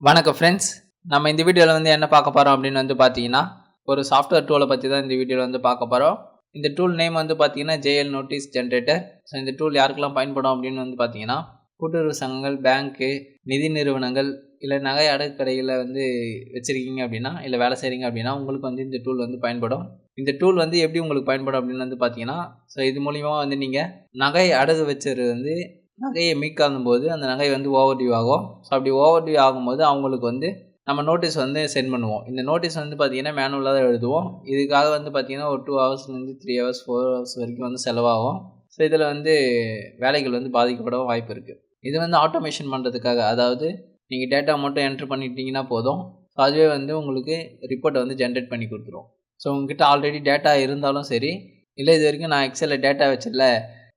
வணக்கம் ஃப்ரெண்ட்ஸ். நம்ம இந்த வீடியோவில் என்ன பார்க்க போகிறோம் அப்படின்னு பார்த்தீங்கன்னா, ஒரு சாஃப்ட்வேர் டூலை பற்றி தான் இந்த வீடியோவில் பார்க்க போகிறோம். இந்த டூல் நேம் பார்த்தீங்கன்னா ஜேஎல் நோட்டீஸ் ஜென்ரேட்டர். ஸோ இந்த டூல் யாருக்கெல்லாம் பயன்படும் அப்படின்னு பார்த்தீங்கன்னா, கூட்டுறவு சங்கங்கள், பேங்க்கு, நிதி நிறுவனங்கள், இல்லை நகை அடகு கடைகளில் வச்சுருக்கீங்க அப்படின்னா, இல்லை வேலை செய்கிறீங்க அப்படின்னா உங்களுக்கு இந்த டூல் பயன்படும். இந்த டூல் எப்படி உங்களுக்கு பயன்படும் அப்படின்னு பார்த்தீங்கன்னா, ஸோ இது மூலிமா நீங்கள் நகை அடகு வச்சது நகையை மீட்காதும் போது அந்த நகை ஓவர் டியூ ஆகும். ஸோ அப்படி ஓவர் டியூ ஆகும்போது அவங்களுக்கு நம்ம நோட்டீஸ் சென்ட் பண்ணுவோம். இந்த நோட்டீஸ் பார்த்தீங்கன்னா மேனுவலாக தான் எழுதுவோம். இதுக்காக பார்த்தீங்கன்னா ஒரு 2 ஹவர்ஸ்லேருந்து 3 ஹவர்ஸ் 4 ஹவர்ஸ் வரைக்கும் செலவாகும். ஸோ இதில் வேலைகள் பாதிக்கப்பட வாய்ப்பு இருக்குது. இது ஆட்டோமேஷன் பண்ணுறதுக்காக, அதாவது நீங்கள் டேட்டா மட்டும் என்ட்ரு பண்ணிட்டீங்கன்னா போதும். ஸோ அதுவே உங்களுக்கு ரிப்போர்ட்டை ஜென்ரேட் பண்ணி கொடுத்துரும். ஸோ உங்ககிட்ட ஆல்ரெடி டேட்டா இருந்தாலும் சரி, இல்லை இது வரைக்கும் நான் எக்ஸலில் டேட்டா வச்சிடல,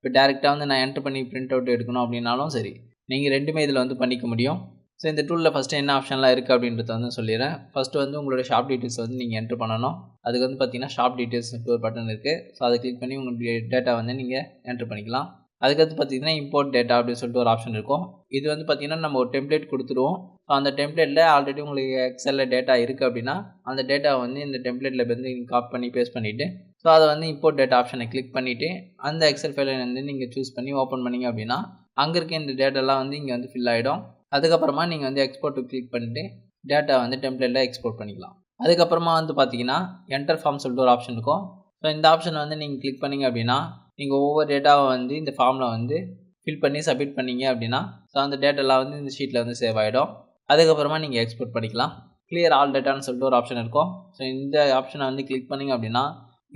இப்போ டேரெக்டாக நான் என்ட்ரு பண்ணி பிரிண்ட் அவுட் எடுக்கணும் அப்படின்னாலும் சரி, நீங்கள் ரெண்டுமே இதில் பண்ணிக்க முடியும். ஸோ இந்த டூலில் ஃபஸ்ட்டு என்ன ஆப்ஷன்லாம் இருக்குது அப்படின்றத சொல்லிடுறேன். ஃபஸ்ட்டு உங்களோட ஷாப் டீட்டெயில்ஸ் நீங்கள் என்ட்ரு பண்ணணும். அதுக்கு பார்த்தீங்கன்னா ஷாப் டீட்டெயில்ஸ் ஒரு பட்டன் இருக்குது. ஸோ அதை கிளிக் பண்ணி உங்களுடைய டேட்டா நீங்கள் என்ட்ரு பண்ணிக்கலாம். அதுக்கடுத்து பார்த்தீங்கன்னா இம்போர்ட் டேட்டா அப்படின்னு சொல்லிட்டு ஒரு ஆப்ஷன் இருக்கும். இது பார்த்தீங்கன்னா நம்ம ஒரு டெம்ப்ளேட் கொடுத்துருவோம். ஸோ அந்த டெம்ப்ளேட்டில் ஆல்ரெடி உங்களுக்கு எக்ஸலில் டேட்டா இருக்குது அப்படின்னா அந்த டேட்டாவை இந்த டெம்ப்ளேட்டில் நீங்கள் காப்பி பண்ணி பேஸ்ட் பண்ணிவிட்டு, ஸோ அதை இம்போர்ட் டேட்டா ஆப்ஷனை கிளிக் பண்ணிவிட்டு அந்த எக்ஸல் ஃபைலை நீங்கள் சூஸ் பண்ணி ஓப்பன் பண்ணிங்க அப்படின்னா அங்கே இருக்க இந்த டேட்டாலாம் இங்கே ஃபில் ஆகிடும். அதுக்கப்புறமா நீங்கள் எக்ஸ்போர்ட்டு கிளிக் பண்ணிவிட்டு டேட்டா டெம்ப்ளேட்டில் எக்ஸ்போர்ட் பண்ணிக்கலாம். அதுக்கப்புறமா பார்த்தீங்கன்னா என்டர் ஃபார்ம் சொல்லிட்டு ஒரு ஆப்ஷன் இருக்கும். ஸோ இந்த ஆப்ஷனை நீங்கள் கிளிக் பண்ணிங்க அப்படின்னா நீங்கள் ஒவ்வொரு டேட்டாவை இந்த ஃபார்மில் ஃபில் பண்ணி சப்மிட் பண்ணிங்க அப்படின்னா ஸோ அந்த டேட்டாலாம் இந்த ஷீட்டில் சேவ் ஆகிடும். அதுக்கப்புறமா நீங்கள் எக்ஸ்போர்ட் பண்ணிக்கலாம். கிளியர் ஆல் டேட்டான்னு சொல்லிட்டு ஒரு ஆப்ஷன் இருக்கும். ஸோ இந்த ஆப்ஷனை கிளிக் பண்ணிங்க அப்படின்னா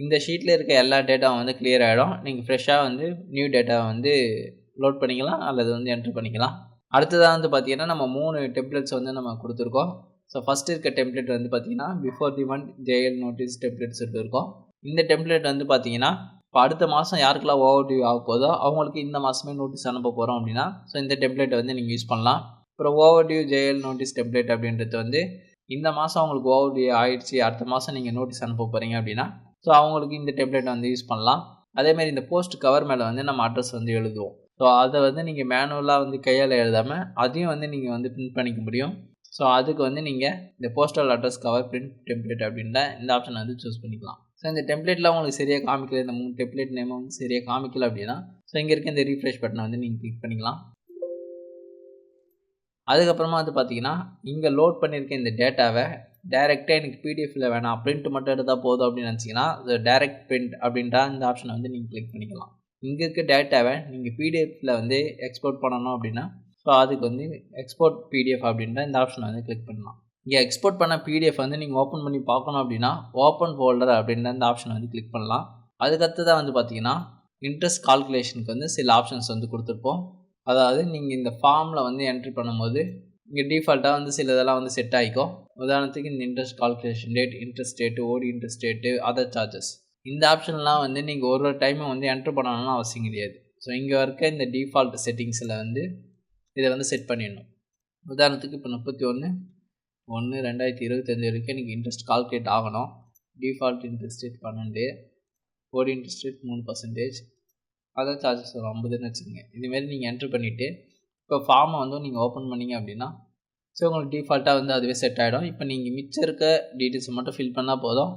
இந்த ஷீட்டில் இருக்க எல்லா டேட்டாவும் கிளியர் ஆகிடும். நீங்கள் ஃப்ரெஷ்ஷாக நியூ டேட்டாவை லோட் பண்ணிக்கலாம் அல்லது என்ட்ரு பண்ணிக்கலாம். அடுத்ததாக பார்த்தீங்கன்னா நம்ம 3 டெம்ப்ளேட்ஸ் நம்ம கொடுத்துருக்கோம். ஸோ ஃபஸ்ட் இருக்க டெம்ப்ளேட் பார்த்தீங்கன்னா before the month JL notice template சொல்லிட்டு இருக்கும். இந்த டெம்ப்ளேட் பார்த்தீங்கன்னா இப்போ அடுத்த மாதம் யாருக்கெல்லாம் ஓவர் டியூ ஆக போதோ அவங்களுக்கு இந்த மாதமே நோட்டீஸ் அனுப்ப போகிறோம் அப்படின்னா ஸோ இந்த டெம்ப்ளேட்டை நீங்கள் யூஸ் பண்ணலாம். அப்புறம் overdue JL notice template அப்படின்றது இந்த மாதம் அவங்களுக்கு ஓவர் டியூ ஆகிடுச்சு, அடுத்த மாதம் நீங்கள் நோட்டீஸ் அனுப்ப போகிறீங்க அப்படின்னா ஸோ அவங்களுக்கு இந்த டெம்ப்ளேட்டை யூஸ் பண்ணலாம். அதேமாதிரி இந்த போஸ்ட் கவர் மேலே நம்ம அட்ரஸ் எழுதுவோம். ஸோ அதை நீங்கள் மேனுவலாக கையால் எழுதாமல் அதையும் நீங்கள் பிரிண்ட் பண்ணிக்க முடியும். ஸோ அதுக்கு நீங்கள் இந்த postal address cover print template அப்படின்ற இந்த ஆப்ஷனை சூஸ் பண்ணிக்கலாம். ஸோ இந்த டெம்ப்ளேட்டில் உங்களுக்கு சரியாக காமிக்கல, இந்த 3 டெம்ப்ளேட் நேம் சரியாக காமிக்கல அப்படின்னா ஸோ இங்கே இருக்க இந்த ரீஃப்ரெஷ் பட்டனை நீங்கள் கிளிக் பண்ணிக்கலாம். அதுக்கப்புறமா பார்த்தீங்கன்னா இங்கே லோட் பண்ணியிருக்க இந்த டேட்டாவை டேரெக்டாக எனக்கு பிடிஎஃபில் வேணாம், பிரிண்ட் மட்டும் எடுத்தால் போதும் அப்படின்னு நினச்சிங்கன்னா டேரெக்ட் பிரிண்ட் அப்படின்ற இந்த ஆப்ஷனை நீங்கள் கிளிக் பண்ணிக்கலாம். இங்கே இருக்க டேட்டாவை நீங்கள் பிடிஎஃபில் எக்ஸ்போர்ட் பண்ணணும் அப்படின்னா ஸோ அதுக்கு எக்ஸ்போர்ட் பிடிஎஃப் அப்படின்ற இந்த ஆப்ஷனை கிளிக் பண்ணலாம். இங்கே எக்ஸ்போர்ட் பண்ண பிடிஎஃப் நீங்கள் ஓப்பன் பண்ணி பார்க்கணும் அப்படின்னா ஓப்பன் ஃபோல்டர் அப்படின்ற இந்த ஆப்ஷனை கிளிக் பண்ணலாம். அதுக்கடுத்து தான் பார்த்தீங்கன்னா இன்ட்ரெஸ்ட் கால்குலேஷனுக்கு சில ஆப்ஷன்ஸ் கொடுத்துருப்போம். அதாவது நீங்கள் இந்த ஃபார்மில் என்ட்ரி பண்ணும்போது இங்கே டிஃபால்ட்டாக சில இதெல்லாம் செட் ஆகிக்கும். உதாரணத்துக்கு இந்த interest calculation date, interest rate, ஓடி இன்ட்ரெஸ்ட் ரேட்டு, அதர் சார்ஜஸ், இந்த ஆப்ஷன்லாம் நீங்கள் ஒரு டைமும் என்ட்ரு பண்ணணும்னு அவசியம் கிடையாது. ஸோ இங்கே இருக்க இந்த டிஃபால்ட் செட்டிங்ஸில் இதை செட் பண்ணிடணும். உதாரணத்துக்கு இப்போ 31/1/2025 வரைக்கும் எனக்கு இன்ட்ரெஸ்ட் கால்குலேட் ஆகணும். டிஃபால்ட் இன்ட்ரெஸ்ட் ரேட் 12, ஓடி இன்ட்ரெஸ்ட் ரேட் 3%, அதர் சார்ஜஸ் ஒரு 50ன்னு வச்சுக்கோங்க. இதுமாரி நீங்கள் என்ட்ரு பண்ணிவிட்டு இப்போ ஃபார்மை நீங்கள் ஓப்பன் பண்ணிங்க அப்படின்னா ஸோ உங்களுக்கு டிஃபால்ட்டாக அதுவே செட் ஆகிடும். இப்போ நீங்கள் மிச்சம் இருக்க டீட்டெயில்ஸை மட்டும் ஃபில் பண்ணால் போதும்.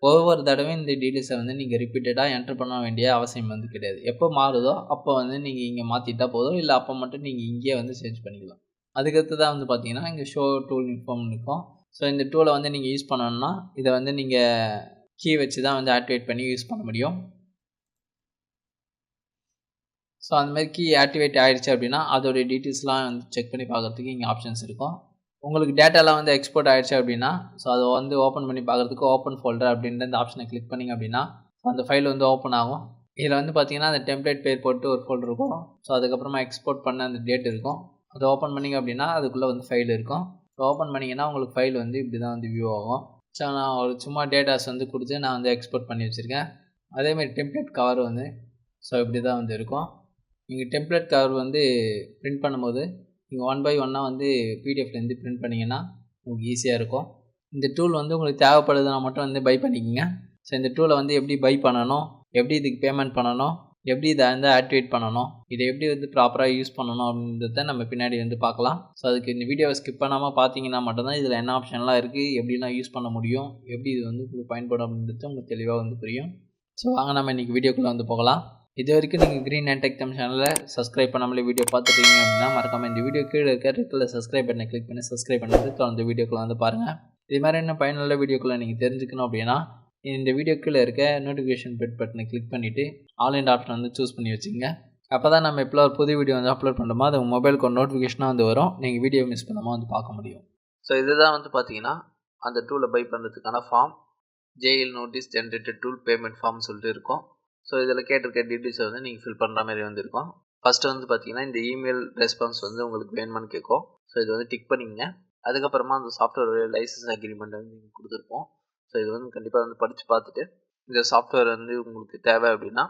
ஒவ்வொரு தடவையும் இந்த டீட்டெயில்ஸை நீங்கள் ரிப்பீட்டடாக என்ட்ரு பண்ண வேண்டிய அவசியம் கிடையாது. எப்போ மாறுதோ அப்போ நீங்கள் இங்கே மாற்றிட்டா போதும், இல்லை அப்போ மட்டும் நீங்கள் இங்கேயே சேஞ்ச் பண்ணிக்கலாம். அதுக்கடுத்து தான் பார்த்தீங்கன்னா இங்கே ஷோ டூல் இன்ஃபார்ம் இருக்கும். ஸோ இந்த டூலை நீங்கள் யூஸ் பண்ணணும்னா இதை நீங்கள் கீ வச்சு தான் ஆக்டிவேட் பண்ணி யூஸ் பண்ண முடியும். ஸோ அந்தமாதிரி கீ ஆக்டிவேட் ஆகிடுச்சு அப்படின்னா அதோடைய டீட்டெயில்ஸ்லாம் செக் பண்ணி பார்க்குறதுக்கு இங்கே ஆப்ஷன்ஸ் இருக்கும். உங்களுக்கு டேட்டாலாம் எக்ஸ்போர்ட் ஆகிடுச்சு அப்படின்னா ஸோ அதை ஓப்பன் பண்ணி பார்க்குறதுக்கு ஓப்பன் ஃபோல்டர் அப்படின்ற இந்த ஆப்ஷனை கிளிக் பண்ணிங்க அப்படின்னா அந்த ஃபைல் ஓப்பன் ஆகும். இதில் பார்த்தீங்கன்னா அந்த டெம்ப்ளேட் பேர் போட்டு ஒரு ஃபோல்டர் இருக்கும். ஸோ அதுக்கப்புறமா எக்ஸ்போர்ட் பண்ண அந்த டேட் இருக்கும். அதை ஓப்பன் பண்ணிங்க அப்படின்னா அதுக்குள்ளே ஃபைல் இருக்கும். ஸோ ஓப்பன் பண்ணிங்கன்னா உங்களுக்கு ஃபைல் இப்படி தான் வியூ ஆகும். ஸோ நான் ஒரு சும்மா டேட்டாஸ் கொடுத்து நான் எக்ஸ்போர்ட் பண்ணி வச்சுருக்கேன். அதேமாதிரி டெம்ப்ளேட் கவர் ஸோ இப்படி தான் இருக்கும். நீங்கள் டெம்ப்ளேட் கவர் பிரிண்ட் பண்ணும்போது நீங்கள் 1 by 1 பிடிஎஃப்லேருந்து பிரிண்ட் பண்ணிங்கன்னா உங்களுக்கு ஈஸியாக இருக்கும். இந்த டூல் உங்களுக்கு தேவைப்படுதுன்னா மட்டும் பை பண்ணிக்கோங்க. ஸோ இந்த டூலை எப்படி பை பண்ணணும், எப்படி இதுக்கு பேமெண்ட் பண்ணணும், எப்படி இதை வந்து ஆக்டிவேட் பண்ணணும், இதை எப்படி வந்து ப்ராப்பராக யூஸ் பண்ணணும் அப்படின்றத நம்ம பின்னாடி வந்து பார்க்கலாம். ஸோ அதுக்கு இந்த வீடியோவை ஸ்கிப் பண்ணாமல் பார்த்தீங்கன்னா மட்டும்தான் இதில் என்ன ஆப்ஷன்லாம் இருக்குது, எப்படிலாம் யூஸ் பண்ண முடியும், எப்படி இது வந்து உங்களுக்கு பயன்படும் அப்படின்றது உங்களுக்கு தெளிவாக வந்து புரியும். ஸோ வாங்க நம்ம இன்றைக்கி வீடியோக்குள்ளே வந்து போகலாம். இது வரைக்கும் நீங்கள் க்ரீன் அண்ட் டெக் தமிழ் சேனலை சப்ஸ்கிரைப் பண்ணாமலே வீடியோ பார்த்துட்டீங்க அப்படின்னா மறக்காமல் இந்த வீடியோ கீழே இருக்க ரெட்டில் சப்ஸ்கிரைப் பண்ணி கிளிக் பண்ணி சப்ஸ்கிரைப் பண்ணிட்டு அந்த வீடியோக்குள்ளே வந்து பாருங்கள். இது மாதிரி என்ன பயனுள்ள வீடியோக்குள்ளே நீங்கள் தெரிஞ்சுக்கணும் அப்படின்னா இந்த வீடியோ கீழே இருக்க நோட்டிஃபிகேஷன் பெல் பட்டனை கிளிக் பண்ணிவிட்டு ஆன்லைன் ஆப்ஷன் வந்து சூஸ் பண்ணி வச்சுங்க. அப்போ தான் நம்ம எப்போ ஒரு புது வீடியோ வந்து அப்லோட் பண்ணுறோமோ அது உங்கள் மொபைலுக்கு ஒரு நோட்டிஃபிகேஷனாக வந்து வரும், நீங்கள் வீடியோ மிஸ் பண்ணாமல் வந்து பார்க்க முடியும். ஸோ இதுதான் வந்து பார்த்தீங்கன்னா அந்த டூலை பை பண்ணுறதுக்கான form, JL notice generated tool payment form சொல்லிட்டு இருக்கும். ஸோ இதில் கேட்டிருக்க டீட்டெயில்ஸை வந்து நீங்கள் ஃபில் பண்ணுற மாதிரி வந்துருக்கும். ஃபஸ்ட்டு வந்து பார்த்தீங்கன்னா இந்த இமெயில் ரெஸ்பான்ஸ் வந்து உங்களுக்கு வேணுமான்னு கேட்கும். ஸோ இது வந்து டிக் பண்ணிங்க. அதுக்கப்புறமா அந்த சாஃப்ட்வேர் லைசன்ஸ் அக்ரிமெண்ட் வந்து நீங்கள் கொடுத்துருப்போம். ஸோ இது வந்து கண்டிப்பாக வந்து படித்து பார்த்துட்டு இந்த சாஃப்ட்வேர் வந்து உங்களுக்கு தேவை அப்படின்னா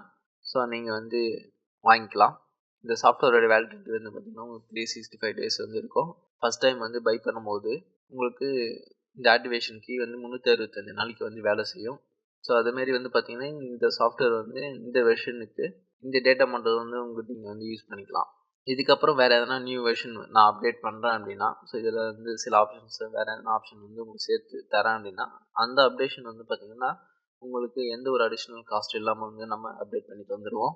ஸோ நீங்கள் வந்து வாங்கிக்கலாம். இந்த சாஃப்ட்வேரோட வேலிடிட்டி வந்து பார்த்திங்கன்னா உங்களுக்கு 365 டேஸ் வந்து இருக்கும். ஃபஸ்ட் டைம் வந்து பை பண்ணும்போது உங்களுக்கு இந்த ஆக்டிவேஷன் கீ வந்து 365 நாளைக்கு வந்து வேலை செய்யும். ஸோ அதுமாரி வந்து பார்த்திங்கன்னா இந்த சாஃப்ட்வேர் வந்து இந்த வெர்ஷனுக்கு இந்த டேட்டா மட்டும் வந்து உங்களுக்கு நீங்கள் வந்து யூஸ் பண்ணிக்கலாம். இதுக்கப்புறம் வேறு எதனா நியூ வெர்ஷன் நான் அப்டேட் பண்ணுறேன் அப்படின்னா ஸோ இதில் வந்து சில ஆப்ஷன்ஸு வேறு எதனா ஆப்ஷன் வந்து உங்களுக்கு சேர்த்து தரேன் அப்படின்னா அந்த அப்டேஷன் வந்து பார்த்திங்கன்னா உங்களுக்கு எந்த ஒரு அடிஷ்னல் காஸ்ட் இல்லாமல் வந்து நம்ம அப்டேட் பண்ணி தந்துடுவோம்.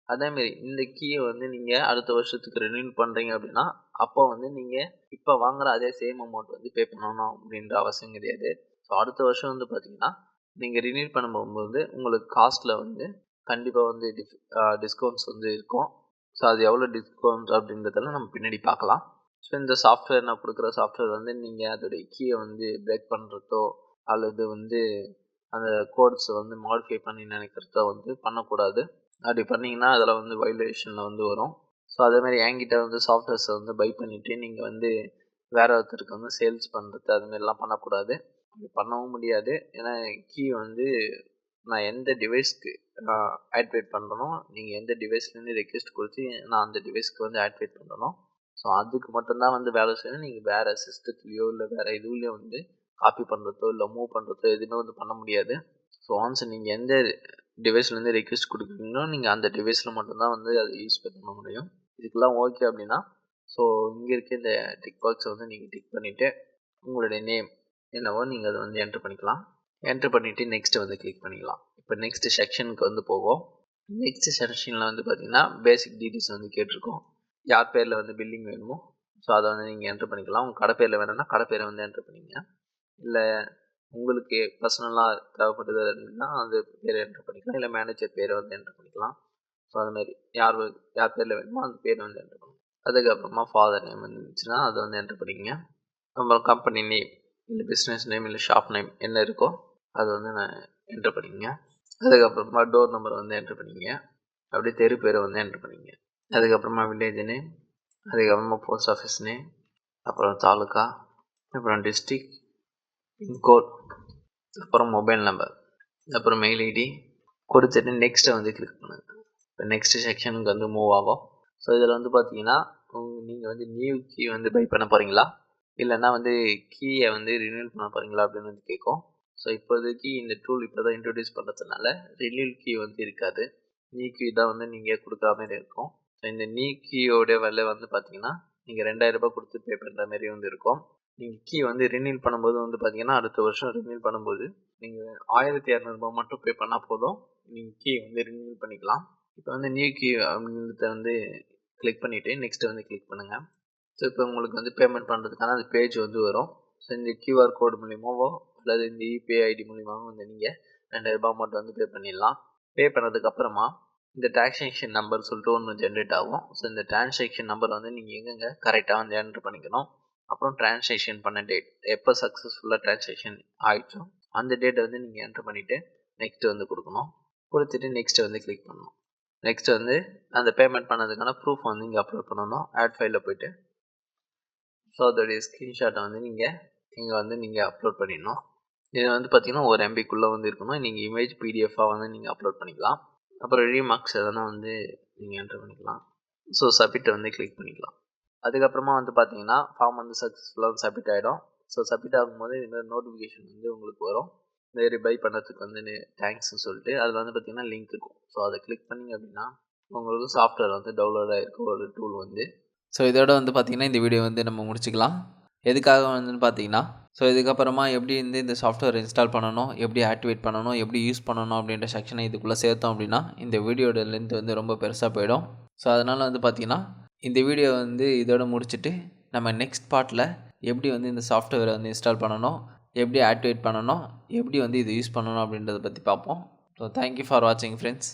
அதேமாரி இந்த கீயை வந்து நீங்கள் அடுத்த வருஷத்துக்கு ரினியூ பண்ணுறீங்க அப்படின்னா அப்போ வந்து நீங்கள் இப்போ வாங்குகிற அதே சேம் அமௌண்ட் வந்து பே பண்ணணும் அப்படின்ற அவசியம் கிடையாது. ஸோ அடுத்த வருஷம் வந்து பார்த்திங்கன்னா நீங்கள் ரினியூ பண்ண போகும்போது உங்களுக்கு காஸ்ட்டில் வந்து கண்டிப்பாக வந்து டிஸ்கவுண்ட்ஸ் வந்து இருக்கும். ஸோ அது எவ்வளோ டிஸ்கவுண்ட் அப்படின்றதெல்லாம் நம்ம பின்னாடி பார்க்கலாம். ஸோ இந்த சாஃப்ட்வேர் நான் கொடுக்குற சாஃப்ட்வேர் வந்து நீங்கள் அதோடைய கீயை வந்து பிரேக் பண்ணுறதோ அல்லது வந்து அந்த கோட்ஸை வந்து மாடிஃபை பண்ணி நினைக்கிறதோ வந்து பண்ணக்கூடாது. அப்படி பண்ணிங்கன்னா அதில் வந்து வைலேஷனில் வந்து வரும். ஸோ அதேமாதிரி என்கிட்ட வந்து சாஃப்ட்வேர்ஸை வந்து பை பண்ணிவிட்டு நீங்கள் வந்து வேறு ஒருத்தருக்கு வந்து சேல்ஸ் பண்ணுறது அதுமாரிலாம் பண்ணக்கூடாது. அப்படி பண்ணவும் முடியாது. ஏன்னா கீ வந்து நான் எந்த டிவைஸ்க்கு நான் ஆக்டிவேட் பண்ணுறனோ நீங்கள் எந்த டிவைஸ்லேருந்து ரெக்வெஸ்ட் கொடுத்து நான் அந்த டிவைஸ்க்கு வந்து ஆக்டிவேட் பண்ணணும். ஸோ அதுக்கு மட்டும்தான் வந்து வேலை செய்யணும். நீங்கள் வேறு சிஸ்டத்துலேயோ இல்லை வேறு இதுலேயோ வந்து காப்பி பண்ணுறதோ இல்லை மூவ் பண்ணுறதோ எதுவுமே வந்து பண்ண முடியாது. ஸோ ஒன்ஸ் நீங்கள் எந்த டிவைஸ்லேருந்து ரெக்வெஸ்ட் கொடுக்குறீங்களோ நீங்கள் அந்த டிவைஸில் மட்டும்தான் வந்து அதை யூஸ் பண்ண முடியும். இதுக்கெல்லாம் ஓகே அப்படின்னா ஸோ இங்கே இருக்க இந்த டிக் பாக்ஸை வந்து நீங்கள் டிக் பண்ணிவிட்டு உங்களுடைய நேம் என்னவோ நீங்கள் அதை வந்து என்ட்ரு பண்ணிக்கலாம். என்ட்ரு பண்ணிவிட்டு நெக்ஸ்ட்டு வந்து கிளிக் பண்ணிக்கலாம். இப்போ நெக்ஸ்ட்டு செக்ஷனுக்கு வந்து போகும். நெக்ஸ்ட்டு செக்ஷனில் வந்து பார்த்திங்கன்னா பேசிக் டீட்டெயில்ஸ் வந்து கேட்டிருக்கோம். யார் பேரில் வந்து பில்லிங் வேணுமோ ஸோ அதை வந்து நீங்கள் என்ட்ரு பண்ணிக்கலாம். உங்கள் கடை பேரில் வேணும்னா கடை பேரை வந்து என்ட்ரு பண்ணிங்க. இல்லை உங்களுக்கு பர்சனலாக தேவைப்படுது அப்படின்னா அந்த பேரை என்ட்ரு பண்ணிக்கலாம். இல்லை மேனேஜர் பேரை வந்து என்ட்ரு பண்ணிக்கலாம். ஸோ அதுமாரி யார் பேரில் வேணுமோ அந்த பேரை வந்து என்ட்ரு பண்ணலாம். அதுக்கப்புறமா ஃபாதர் நேம் இருந்துச்சுன்னா அதை வந்து என்ட்ரு பண்ணிக்கங்க. அப்புறம் கம்பெனி நேம் இல்லை பிஸ்னஸ் நேம் இல்லை ஷாப் நேம் என்ன இருக்கோ அதை வந்து நான் என்ட்ரு பண்ணிக்கங்க. அதுக்கப்புறமா டோர் நம்பரை வந்து என்ட்ரு பண்ணிங்க. அப்படியே தெரு பேரை வந்து என்ட்ரு பண்ணிங்க. அதுக்கப்புறமா வில்லேஜ் நேம், அதுக்கப்புறமா போஸ்ட் ஆஃபீஸ் நேம், அப்புறம் தாலுக்கா, அப்புறம் டிஸ்ட்ரிக், பின்கோட், அப்புறம் மொபைல் நம்பர், அப்புறம் மெயில் ஐடி கொடுத்துட்டு நெக்ஸ்ட்டை வந்து கிளிக் பண்ணுங்கள். இப்போ நெக்ஸ்ட்டு செக்ஷனுக்கு வந்து மூவ் ஆகும். ஸோ இதில் வந்து பார்த்தீங்கன்னா நீங்கள் வந்து நியூ கீ வந்து பை பண்ண போகிறீங்களா இல்லைன்னா வந்து கீயை வந்து ரினியூல் பண்ண போகிறீங்களா அப்படின்னு வந்து கேட்கும். ஸோ இப்போதைக்கு இந்த டூல் இப்போ தான் இன்ட்ரடியூஸ் பண்ணுறதுனால ரினியூல் கீ வந்து இருக்காது. நியூ கீ தான் வந்து நீங்கள் கொடுக்குற மாதிரி இருக்கும். ஸோ இந்த நியூ கீயோடைய விலை வந்து பார்த்தீங்கன்னா நீங்கள் 2000 ரூபாய் கொடுத்து பே பண்ணுற மாதிரி வந்து இருக்கும். நீங்கள் கீ வந்து ரினியூல் பண்ணும்போது வந்து பார்த்தீங்கன்னா அடுத்த வருஷம் ரினியூல் பண்ணும்போது நீங்கள் 1200 ரூபாய் மட்டும் பே பண்ணால் போதும். நீங்கள் கீ வந்து ரினியூல் பண்ணிக்கலாம். இப்போ வந்து நியூ கீ அப்படின்றத வந்து கிளிக் பண்ணிவிட்டு நெக்ஸ்ட்டு வந்து கிளிக் பண்ணுங்கள். ஸோ இப்போ உங்களுக்கு வந்து பேமெண்ட் பண்ணுறதுக்கான அந்த பேஜ் வந்து வரும். ஸோ இந்த கியூஆர் கோடு மூலியமாவோ அல்லது இந்த யூபிஐ ஐடி மூலியமாகவும் வந்து நீங்கள் 2000 ரூபாய் அமௌண்ட் வந்து பே பண்ணிடலாம். பே பண்ணதுக்கப்புறமா இந்த டிரான்சாக்ஷன் நம்பர் சொல்லிட்டு ஒன்று ஜென்ரேட் ஆகும். ஸோ இந்த டிரான்சாக்ஷன் நம்பர் வந்து நீங்கள் எங்கெங்கே கரெக்டாக வந்து என்ட்ரு பண்ணிக்கணும். அப்புறம் டிரான்சாக்ஷன் பண்ண டேட் எப்போ சக்ஸஸ்ஃபுல்லாக டிரான்சாக்ஷன் ஆகிடுச்சோ அந்த டேட்டை வந்து நீங்கள் என்ட்ரு பண்ணிவிட்டு நெக்ஸ்ட்டு வந்து கொடுக்கணும். கொடுத்துட்டு நெக்ஸ்ட்டு வந்து கிளிக் பண்ணணும். நெக்ஸ்ட்டு வந்து அந்த பேமெண்ட் பண்ணதுக்கான ப்ரூஃப் வந்து இங்கே அப்லோட் பண்ணணும். ஆட் ஃபைலில் போய்ட்டு ஸோ அதோடைய ஸ்க்ரீன்ஷாட்டை வந்து நீங்கள் இங்கே வந்து நீங்கள் அப்லோட் பண்ணிடணும். இது வந்து பார்த்திங்கன்னா ஒரு எம்பிக்குள்ளே வந்து இருக்கணும். நீங்கள் இமேஜ் பிடிஎஃபாக வந்து நீங்கள் அப்லோட் பண்ணிக்கலாம். அப்புறம் ரீமார்க்ஸ் எதனா வந்து நீங்கள் என்ட்ரு பண்ணிக்கலாம். ஸோ சப்மிட்டை வந்து கிளிக் பண்ணிக்கலாம். அதுக்கப்புறமா வந்து பார்த்தீங்கன்னா ஃபார்ம் வந்து சக்ஸஸ்ஃபுல்லாக சப்மிட் ஆகிடும். ஸோ சப்மிட் ஆகும்போது இதுமாதிரி நோட்டிஃபிகேஷன் வந்து உங்களுக்கு வரும். இதுமாரி பை பண்ணுறதுக்கு வந்து தேங்க்ஸ்ன்னு சொல்லிட்டு அதில் வந்து பார்த்திங்கன்னா லிங்க் இருக்கும். ஸோ அதை கிளிக் பண்ணிங்க அப்படின்னா உங்களுக்கு சாஃப்ட்வேர் வந்து டவுன்லோட் ஆகிருக்க ஒரு டூல் வந்து. ஸோ இதோட வந்து பார்த்திங்கன்னா இந்த வீடியோ வந்து நம்ம முடிச்சுக்கலாம். எதுக்காக வந்துன்னு பார்த்தீங்கன்னா, ஸோ இதுக்கப்புறமா எப்படி வந்து இந்த சாஃப்ட்வேர் இன்ஸ்டால் பண்ணணும், எப்படி ஆக்டிவேட் பண்ணணும், எப்படி யூஸ் பண்ணணும் அப்படின்ற செக்ஷனை இதுக்குள்ளே சேர்த்தோம் அப்படின்னா இந்த வீடியோட லென்த் வந்து ரொம்ப பெருசாக போயிடும். ஸோ அதனால் வந்து பார்த்திங்கன்னா இந்த வீடியோ வந்து இதோட முடிச்சுட்டு நம்ம நெக்ஸ்ட் பார்ட்டில் எப்படி வந்து இந்த சாஃப்ட்வேரை வந்து இன்ஸ்டால் பண்ணணும், எப்படி ஆக்டிவேட் பண்ணணும், எப்படி வந்து இது யூஸ் பண்ணணும் அப்படின்றத பற்றி பார்ப்போம். ஸோ தேங்க்யூ ஃபார் வாட்சிங் ஃப்ரெண்ட்ஸ்.